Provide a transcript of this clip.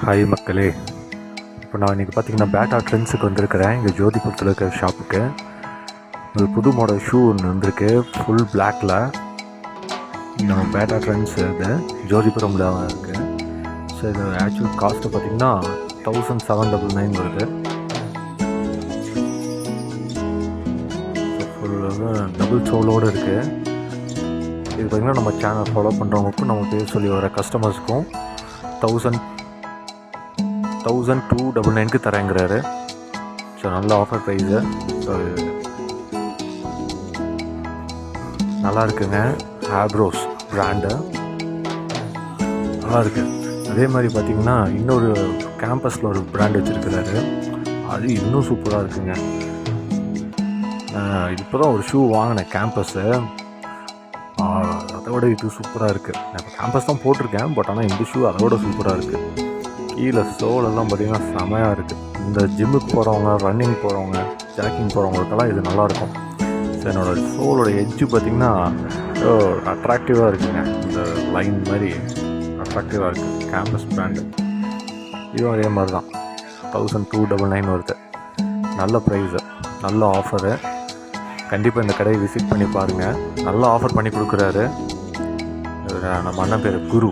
Hi மக்களே, இப்போ நான் இன்றைக்கி பார்த்தீங்கன்னா பேட்டா ட்ரெண்ட்ஸுக்கு வந்திருக்கிறேன். இங்கே ஜோதிபுரத்தில் இருக்கிற ஷாப்புக்கு ஒரு புது மாடல் ஷூ ஒன்று வந்திருக்கு, ஃபுல் பிளாக்கில். நம்ம பேட்டா ட்ரெண்ட்ஸ் இது ஜோதிபுரமில் இருக்குது. ஸோ இது ஆக்சுவல் காஸ்ட்டு பார்த்திங்கன்னா 1799 வருது. ஸோ ஃபுல் டபுள் சோலோடு இருக்குது. இது பார்த்திங்கன்னா நம்ம சேனல் ஃபாலோ பண்ணுறவங்களுக்கும் நம்ம பேர் சொல்லி வர கஸ்டமர்ஸுக்கும் 1299 தரேங்கிறாரு. ஸோ நல்ல ஆஃபர் ப்ரைஸு. ஸோ நல்லா இருக்குங்க. ஹேப்ரோஸ் பிராண்டு நல்லா இருக்குது. அதே மாதிரி பார்த்திங்கன்னா இன்னொரு கேம்பஸில் ஒரு பிராண்ட் வச்சுருக்கிறாரு, அது இன்னும் சூப்பராக இருக்குங்க. இப்போ தான் ஒரு ஷூ வாங்கினேன் கேம்பஸு, அதோட இது சூப்பராக இருக்குது. நான் இப்போ கேம்பஸ் தான் போட்டிருக்கேன், பட் ஆனால் இந்த ஷூ அதோட சூப்பராக இருக்குது. கீழே சோலெல்லாம் பார்த்திங்கன்னா செமையாக இருக்குது. இந்த ஜிம்முக்கு போகிறவங்க, ரன்னிங் போகிறவங்க, ஜாக்கிங் போகிறவங்களுக்கெல்லாம் இது நல்லாயிருக்கும். ஸோ என்னோடய சோலோட எட்ஜு பார்த்திங்கன்னா அட்ராக்டிவாக இருக்குங்க. இந்த லைன் மாதிரி அட்ராக்டிவாக இருக்குது. கேம்பஸ் பிராண்டு இதுவும் அதே மாதிரி தான் 1299 வருது. நல்ல ப்ரைஸு, நல்ல ஆஃபரு. கண்டிப்பாக இந்த கடையை விசிட் பண்ணி பாருங்கள். நல்ல ஆஃபர் பண்ணி கொடுக்குறாரு. நம்ம அண்ணன் பேர் குரு.